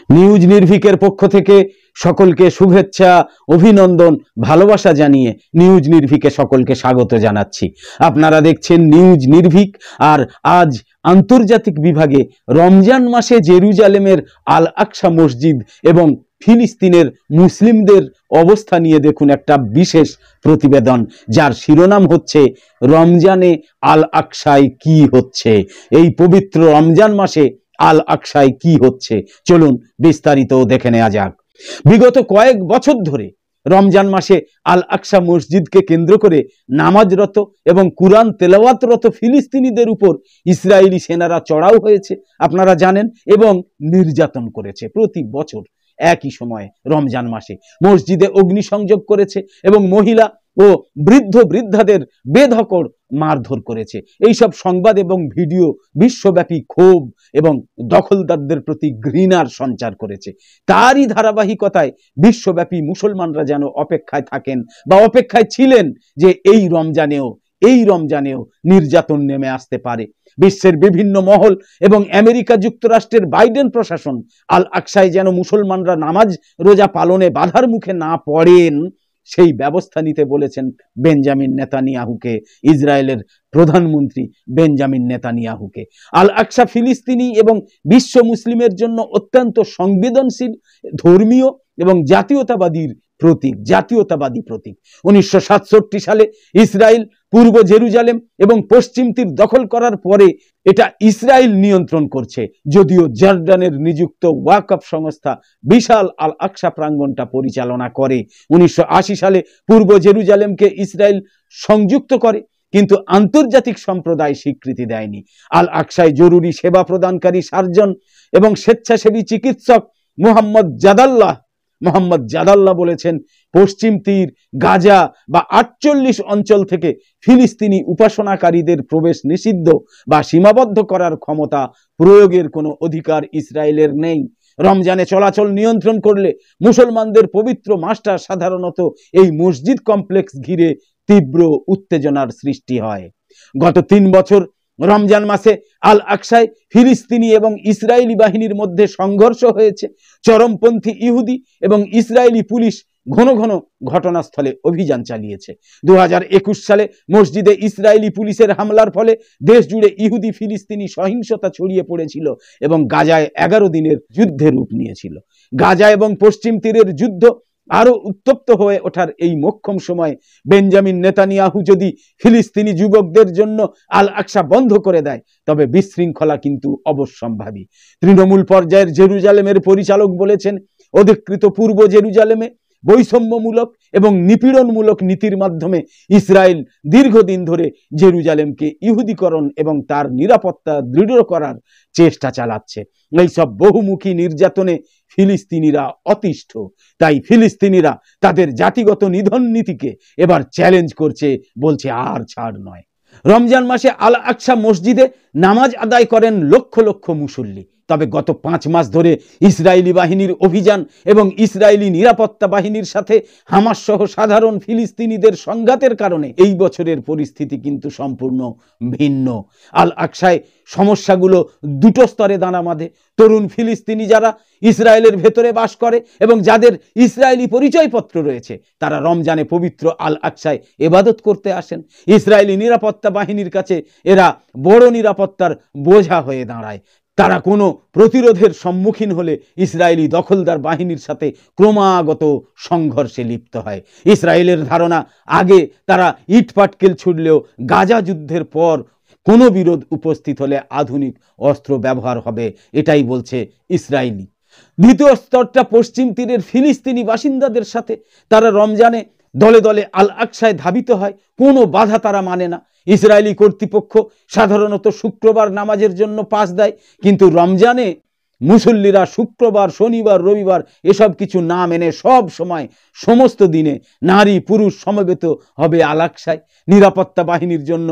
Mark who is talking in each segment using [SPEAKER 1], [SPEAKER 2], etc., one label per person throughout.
[SPEAKER 1] News নির্ভীকের পক্ষ থেকে সকলকে শুভেচ্ছা, অভিনন্দন, ভালোবাসা জানিয়ে নিউজ নির্ভীকে সকলকে স্বাগত জানাচ্ছি। আপনারা দেখছেন নিউজ নির্ভীক। আর আজ আন্তর্জাতিক বিভাগে রমজান মাসে জেরুজালেমের আল আকসা মসজিদ এবং ফিলিস্তিনের মুসলিমদের অবস্থা নিয়ে দেখুন একটা বিশেষ প্রতিবেদন, যার শিরোনাম হচ্ছে রমজানে আল আকসায় কি হচ্ছে। এই পবিত্র রমজান মাসে আল আকসায় কি হচ্ছে, চলুন বিস্তারিত দেখে নেওয়া যাক। বিগত কয়েক বছর ধরে রমজান মাসে আল আকসা মসজিদকে কেন্দ্র করে নামাজরত এবং কুরআন তেলাওয়াতরত ফিলিস্তিনিদের উপর ইসরায়েলি সেনারা চড়াও হয়েছে, আপনারা জানেন, এবং নির্যাতন করেছে। প্রতি বছর একই সময়ে রমজান মাসে মসজিদে অগ্নিসংযোগ করেছে এবং মহিলা ও বৃদ্ধ বৃদ্ধাদের বেধড়ক মারধর করেছে। এইসব সংবাদ এবং ভিডিও বিশ্বব্যাপী ক্ষোভ এবং দখলদারদের প্রতি ঘৃণার সঞ্চার করেছে। তারই ধারাবাহিকতায় বিশ্বব্যাপী মুসলমানরা যেন অপেক্ষায় থাকেন বা অপেক্ষায় ছিলেন যে এই রমজানেও নির্যাতন নেমে আসতে পারে। বিশ্বের বিভিন্ন মহল এবং আমেরিকা যুক্তরাষ্ট্রের বাইডেন প্রশাসন আল আকসায় যেন মুসলমানরা নামাজ রোজা পালনে বাধার মুখে না পড়েন সেই ব্যবস্থা নিতে বলেছেন বেঞ্জামিন নেতানিয়াহুকে, ইসরায়েলের প্রধানমন্ত্রী বেঞ্জামিন নেতানিয়াহুকে। আল আকসা ফিলিস্তিনি এবং বিশ্ব মুসলিমের জন্য অত্যন্ত সংবেদনশীল, ধর্মীয় এবং জাতীয়তাবাদী প্রতীক। 1967 সালে ইসরায়েল পূর্ব জেরুজালেম এবং পশ্চিম তীর দখল করার পরে এটা ইসরায়েল নিয়ন্ত্রণ করছে, যদিও জর্ডানের নিযুক্ত ওয়াকফ সংস্থা বিশাল আল আকসা প্রাঙ্গণটা পরিচালনা করে। 1980 সালে পূর্ব জেরুজালেমকে ইসরায়েল সংযুক্ত করে, কিন্তু আন্তর্জাতিক সম্প্রদায় স্বীকৃতি দেয়নি। আল আকসায় জরুরি সেবা প্রদানকারী সার্জন এবং স্বেচ্ছাসেবী চিকিৎসক মোহাম্মদ জাদাল্লাহ বলেছেন, পশ্চিম তীর, গাজা বা 48 অঞ্চল থেকে ফিলিস্তিনি উপাসনাকারীদের প্রবেশ নিষিদ্ধ বা সীমাবদ্ধ করার ক্ষমতা প্রয়োগের কোনো অধিকার ইসরায়েলের নেই। রমজানে চলাচল নিয়ন্ত্রণ করলে মুসলমানদের পবিত্র মাসটা সাধারণত এই মসজিদ কমপ্লেক্স ঘিরে তীব্র উত্তেজনার সৃষ্টি হয়। গত 3 বছর রমজান মাসে আল আকসায় ফিলিস্তিনি এবং ইসরায়েলি বাহিনীর মধ্যে সংঘর্ষ হয়েছে। চরমপন্থী ইহুদি এবং ইসরায়েলি পুলিশ ঘন ঘন ঘটনাস্থলে অভিযান চালিয়েছে। 2021 সালে মসজিদে ইসরায়েলি পুলিশের হামলার ফলে দেশ জুড়ে ইহুদি ফিলিস্তিনি সহিংসতা ছড়িয়ে পড়েছিল এবং গাজায় 11 দিনের যুদ্ধের রূপ নিয়েছিল। গাজা এবং পশ্চিম তীরের যুদ্ধ আরো উত্তপ্ত হয়ে ওঠার এই মোক্ষম সময়ে বেঞ্জামিন নেতানিয়াহু যদি ফিলিস্তিনি যুবকদের জন্য আল আকসা বন্ধ করে দেয়, তবে বিশৃঙ্খলা কিন্তু অবশ্যম্ভাবী। তৃণমূল পর্যায়ের জেরুজালেমের পরিচালক বলেছেন, অধিকৃত পূর্ব জেরুজালেমে বৈষম্যমূলক এবং নিপীড়নমূলক নীতির মাধ্যমে ইসরায়েল দীর্ঘদিন ধরে জেরুজালেমকে ইহুদিকরণ এবং তার নিরাপত্তা দৃঢ় করার চেষ্টা চালাচ্ছে। এইসব বহুমুখী নির্যাতনে ফিলিস্তিনিরা অতিষ্ঠ। তাই ফিলিস্তিনিরা তাদের জাতিগত নিধন নীতিকে এবার চ্যালেঞ্জ করছে, বলছে আর ছাড় নয়। রমজান মাসে আল আকসা মসজিদে নামাজ আদায় করেন লক্ষ লক্ষ মুসল্লি। তবে গত 5 মাস ধরে ইসরায়েলি বাহিনীর অভিযান এবং ইসরায়েলি নিরাপত্তা বাহিনীর সাথে হামাস সহ সাধারণ ফিলিস্তিনিদের সংঘাতের কারণে এই বছরের পরিস্থিতি কিন্তু সম্পূর্ণ ভিন্ন। আল আকসায় সমস্যাগুলো দুটো স্তরে দানা বাঁধে। তরুণ ফিলিস্তিনি যারা ইসরায়েলের ভেতরে বাস করে এবং যাদের ইসরায়েলি পরিচয়পত্র রয়েছে, তারা রমজানে পবিত্র আল আকসায় ইবাদত করতে আসেন। ইসরায়েলি নিরাপত্তা বাহিনীর কাছে এরা বড় নিরাপত্তার বোঝা হয়ে দাঁড়ায়। তারা কোনো প্রতিরোধের সম্মুখীন হলে ইসরায়েলি দখলদার বাহিনীর সাথে ক্রমাগত সংঘর্ষে লিপ্ত হয়। ইসরায়েলের ধারণা, আগে তারা ইটপাটকেল ছুড়লেও গাজা যুদ্ধের পর কোনো বিরোধ উপস্থিত হলে আধুনিক অস্ত্র ব্যবহার হবে, এটাই বলছে ইসরায়েলি। দ্বিতীয় স্তরটা পশ্চিম তীরের ফিলিস্তিনি বাসিন্দাদের সাথে। তারা রমজানে দলে দলে আল আকসায় ধাবিত হয়, কোনো বাধা তারা মানে না। ইসরায়েলি কর্তৃপক্ষ সাধারণত শুক্রবার নামাজের জন্য পাস দেয়, কিন্তু রমজানে মুসল্লিরা শুক্রবার, শনিবার, রবিবার এসব কিছু না মেনে সব সময় সমস্ত দিনে নারী পুরুষ সমবেত হবে আল আকসায়। নিরাপত্তা বাহিনীর জন্য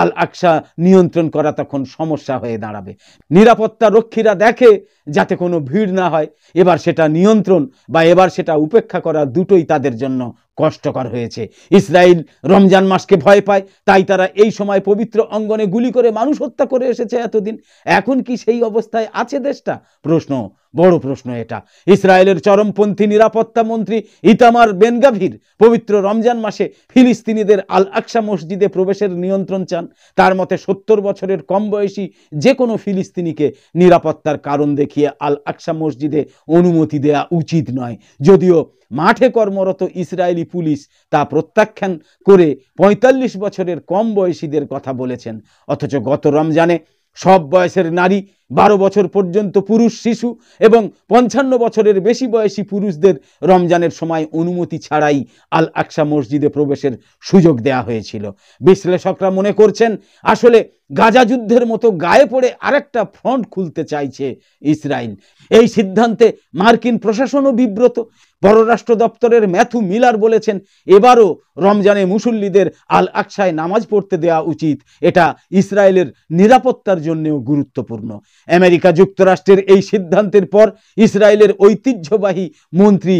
[SPEAKER 1] আল আকসা নিয়ন্ত্রণ করা তখন সমস্যা হয়ে দাঁড়াবে। নিরাপত্তা রক্ষীরা দেখে যাতে কোনো ভিড় না হয়, এবার সেটা নিয়ন্ত্রণ বা এবার সেটা উপেক্ষা করা দুটোই তাদের জন্য কষ্টকর হয়েছে। ইসরায়েল রমজান মাসকে ভয় পায়, তাই তারা এই সময় পবিত্র অঙ্গনে গুলি করে মানুষ হত্যা করে এসেছে এতদিন। এখন কি সেই অবস্থায় আছে দেশটা? প্রশ্ন বড় প্রশ্ন এটা। ইসরায়েলের চরমপন্থী নিরাপত্তা মন্ত্রী ইতামার বেন গাভির পবিত্র রমজান মাসে ফিলিস্তিনিদের আল আকসা মসজিদে প্রবেশের নিয়ন্ত্রণ চান। তার মতে 70 বছরের কম বয়সী যে কোনো ফিলিস্তিনিকে নিরাপত্তার কারণ দেখিয়ে আল আকসা মসজিদে অনুমতি দেয়া উচিত নয়। যদিও মাঠে কর্মরত ইসরায়েলি পুলিশ তা প্রত্যাখ্যান করে 45 বছরের কম বয়সীদের কথা বলেছেন। অথচ গত রমজানে সব বয়সের নারী, 12 বছর পর্যন্ত পুরুষ, শিশু এবং 55 বছরের বেশি বয়সী পুরুষদের রমজানের সময় অনুমতি ছাড়াই আল আকসা মসজিদে প্রবেশের সুযোগ দেয়া হয়েছিল। বিশ্লেষকরা মনে করছেন আসলে গাজা যুদ্ধের মতো গায়ে পড়ে আরেকটা ফ্রন্ট খুলতে চাইছে ইসরায়েল। এই সিদ্ধান্তে মার্কিন প্রশাসনও বিব্রত। পররাষ্ট্র দপ্তরের ম্যাথু মিলার বলেছেন, এবারও রমজানে মুসল্লিদের আল আকসায় নামাজ পড়তে দেওয়া উচিত। এটা ইসরায়েলের নিরাপত্তার জন্যও গুরুত্বপূর্ণ। আমেরিকা যুক্তরাষ্ট্রের এই সিদ্ধান্তের পর ইসরায়েলের ঐতিহ্যবাহী মন্ত্রী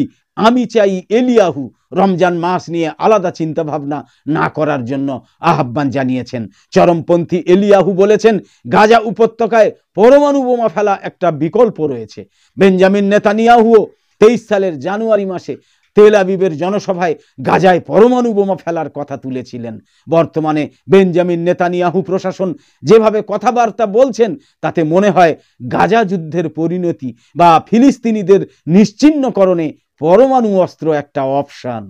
[SPEAKER 1] আমিচাই এলিয়াহু রমজান মাস নিয়ে আলাদা চিন্তাভাবনা না করার জন্য আহ্বান জানিয়েছেন। চরমপন্থী এলিয়াহু বলেছেন, গাজা উপত্যকায় পরমাণু বোমা ফেলা একটা বিকল্প রয়েছে। বেঞ্জামিন নেতানিয়াহুও 23 সালের জানুয়ারি মাসে তেল আবিবের জনসভায় গাজায় পরমাণু বোমা ফেলার কথা তুলেছিলেন। বর্তমানে বেঞ্জামিন নেতানিয়াহু প্রশাসন যেভাবে কথাবার্তা বলছেন তাতে মনে হয় গাজা যুদ্ধের পরিণতি বা ফিলিস্তিনিদের নিশ্চিহ্নকরণে পরমাণু অস্ত্র একটা অপশন।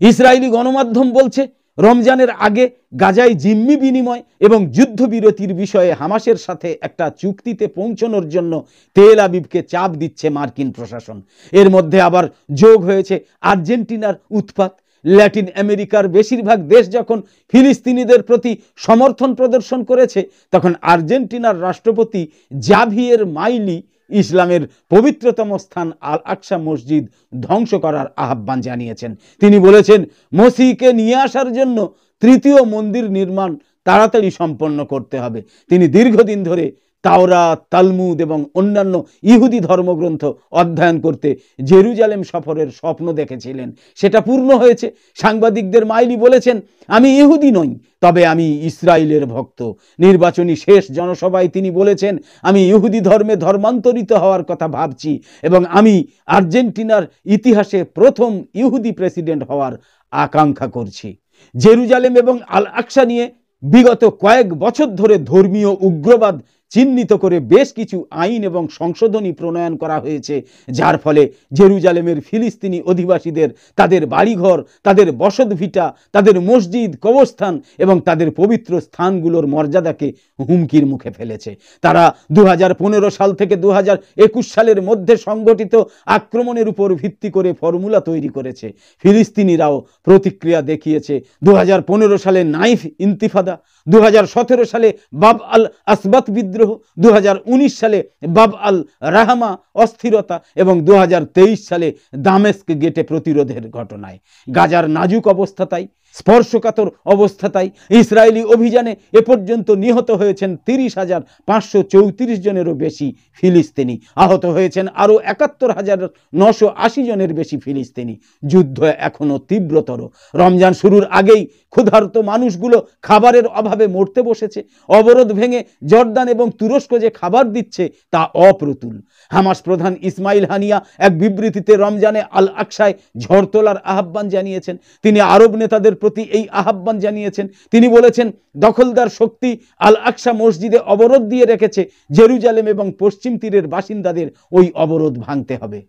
[SPEAKER 1] ইসরায়েলি গণমাধ্যম বলছে, রমজানের আগে গাজায় জিম্মি বিনিময় এবং যুদ্ধবিরতির বিষয়ে হামাসের সাথে একটা চুক্তিতে পৌঁছানোর জন্য তেল আবিবকে চাপ দিচ্ছে মার্কিন প্রশাসন। এর মধ্যে আবার যোগ হয়েছে আর্জেন্টিনার উৎপাত। ল্যাটিন আমেরিকার বেশিরভাগ দেশ যখন ফিলিস্তিনিদের প্রতি সমর্থন প্রদর্শন করেছে, তখন আর্জেন্টিনার রাষ্ট্রপতি জাভিয়ের মাইলি ইসলামের পবিত্রতম স্থান আল আকসা মসজিদ ধ্বংস করার আহ্বান জানিয়েছেন। তিনি বলেছেন, মসিহকে নিয়ে আসার জন্য তৃতীয় মন্দির নির্মাণ তাড়াতাড়ি সম্পন্ন করতে হবে। তিনি দীর্ঘদিন ধরে তাওরাত, তালমুদ এবং অন্যান্য ইহুদি ধর্মগ্রন্থ অধ্যয়ন করতে জেরুজালেম সফরের স্বপ্ন দেখেছিলেন। সেটা পূর্ণ হয়েছে। সাংবাদিকদের মাইলি বলেছেন, আমি ইহুদি নই, তবে আমি ইসরায়েলের ভক্ত। নির্বাচনী শেষ জনসভায় তিনি বলেছেন, আমি ইহুদি ধর্মে ধর্মান্তরিত হওয়ার কথা ভাবছি এবং আমি আর্জেন্টিনার ইতিহাসে প্রথম ইহুদি প্রেসিডেন্ট হওয়ার আকাঙ্ক্ষা করছি। জেরুজালেম এবং আল আকসা নিয়ে বিগত কয়েক বছর ধরে ধর্মীয় উগ্রবাদ চিহ্নিত করে বেশ কিছু আইন এবং সংশোধনী প্রণয়ন করা হয়েছে, যার ফলে জেরুজালেমের ফিলিস্তিনি অধিবাসীদের তাদের বাড়িঘর, তাদের বসতভিটা, তাদের মসজিদ, কবরস্থান এবং তাদের পবিত্র স্থানগুলোর মর্যাদাকে হুমকির মুখে ফেলেছে। তারা 2015 সাল থেকে 2021 সালের মধ্যে সংগঠিত আক্রমণের উপর ভিত্তি করে ফর্মুলা তৈরি করেছে। ফিলিস্তিনিরাও প্রতিক্রিয়া দেখিয়েছে। 2015 সালে নাইফ ইন্তিফাদা, 2017 সালে বাব আল আসবাত বিদ্রোহ, 2019 সালে বাব আল রাহমা অস্থিরতা এবং 2023 সালে দামেস্ক গেটে প্রতিরোধের ঘটনায় গাজার নাজুক অবস্থাতাই, স্পর্শকাতর অবস্থাতাই ইসরায়েলি অভিযানে এ পর্যন্ত নিহত হয়েছেন 30,534 জনেরও বেশি ফিলিস্তিনি। আহত হয়েছেন আরও 71,980 জনের বেশি ফিলিস্তিনি। যুদ্ধ এখনো তীব্রতর। রমজান শুরুর আগেই ক্ষুধার্ত মানুষগুলো খাবারের অভাবে মরতে বসেছে। অবরোধ ভেঙে জর্দান এবং তুরস্ক যে খাবার দিচ্ছে তা অপ্রতুল। হামাস প্রধান ইসমাইল হানিয়া এক বিবৃতিতে রমজানে আল আকসায় ঝড় তোলার আহ্বান জানিয়েছেন। তিনি আরব নেতাদের প্রতি এই আহ্বান জানিয়েছেন। তিনি বলেছেন, দখলদার শক্তি আল আকসা মসজিদে অবরোধ দিয়ে রেখেছে। জেরুজালেম এবং পশ্চিম তীরের বাসিন্দাদের ওই অবরোধ ভাঙতে হবে।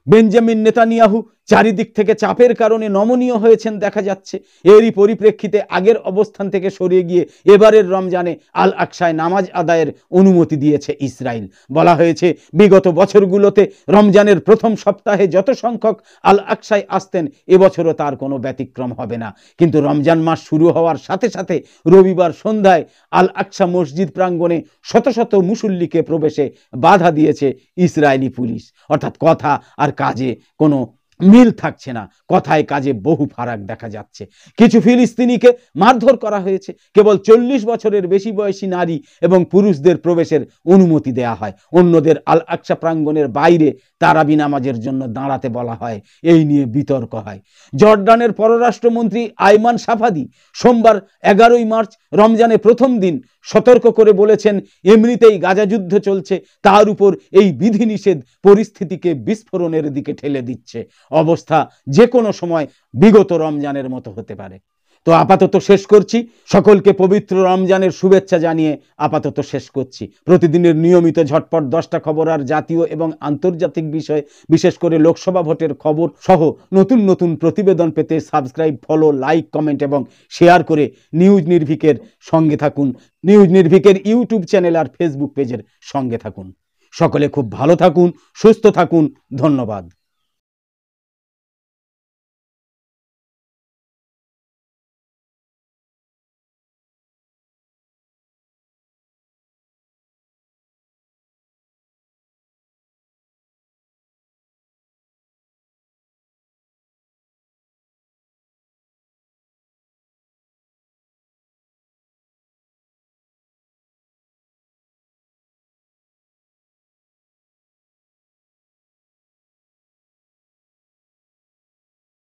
[SPEAKER 1] বেঞ্জামিন নেতানিয়াহু চারিদিক থেকে চাপের কারণে নমনীয় হয়েছেন দেখা যাচ্ছে। এরই পরিপ্রেক্ষিতে আগের অবস্থান থেকে সরিয়ে গিয়ে এবারের রমজানে আল আকসায় নামাজ আদায়ের অনুমতি দিয়েছে ইসরায়েল। বলা হয়েছে, বিগত বছরগুলোতে রমজানের প্রথম সপ্তাহে যত সংখ্যক আল আকসায় আসতেন, এবছরও তার কোনো ব্যতিক্রম হবে না। কিন্তু রমজান মাস শুরু হওয়ার সাথে সাথে রবিবার সন্ধ্যায় আল আকসা মসজিদ প্রাঙ্গণে শত শত মুসল্লিকে প্রবেশে বাধা দিয়েছে ইসরায়েলি পুলিশ। অর্থাৎ কথা আর কাজে কোনো মিল থাকছে না, কথায় কাজে বহু ফারাক দেখা যাচ্ছে। কিছু ফিলিস্তিনিকে মারধর করা হয়েছে, কেবল 40 বছরের বেশি বয়সী নারী এবং পুরুষদের প্রবেশের অনুমতি দেয়া হয়, অন্যদের আল আকসা প্রাঙ্গণের বাইরে তারাবি নামাজের জন্য দাঁড়াতে বলা হয়। এই নিয়ে বিতর্ক হয়। জর্ডানের পররাষ্ট্রমন্ত্রী আইমান সাফাদি সোমবার 11 মার্চ রমজানের প্রথম দিন সতর্ক করে বলেছেন, এমনিতেই গাজা যুদ্ধ চলছে, তার উপর এই বিধিনিষেধ পরিস্থিতিকে বিস্ফোরণের দিকে ঠেলে দিচ্ছে। অবস্থা যে কোনো সময় বিগত রমজানের মতো হতে পারে। তো আপাতত শেষ করছি। সকলকে পবিত্র রমজানের শুভেচ্ছা জানিয়ে আপাতত শেষ করছি। প্রতিদিনের নিয়মিত ঝটপট 10টা খবর আর জাতীয় এবং আন্তর্জাতিক বিষয়, বিশেষ করে লোকসভা ভোটের খবর সহ নতুন নতুন প্রতিবেদন পেতে সাবস্ক্রাইব, ফলো, লাইক, কমেন্ট এবং শেয়ার করে নিউজ নির্ভীকের সঙ্গে থাকুন। নিউজ নির্ভীকের ইউটিউব চ্যানেল আর ফেসবুক পেজের সঙ্গে থাকুন। সকলে খুব ভালো থাকুন, সুস্থ থাকুন। ধন্যবাদ।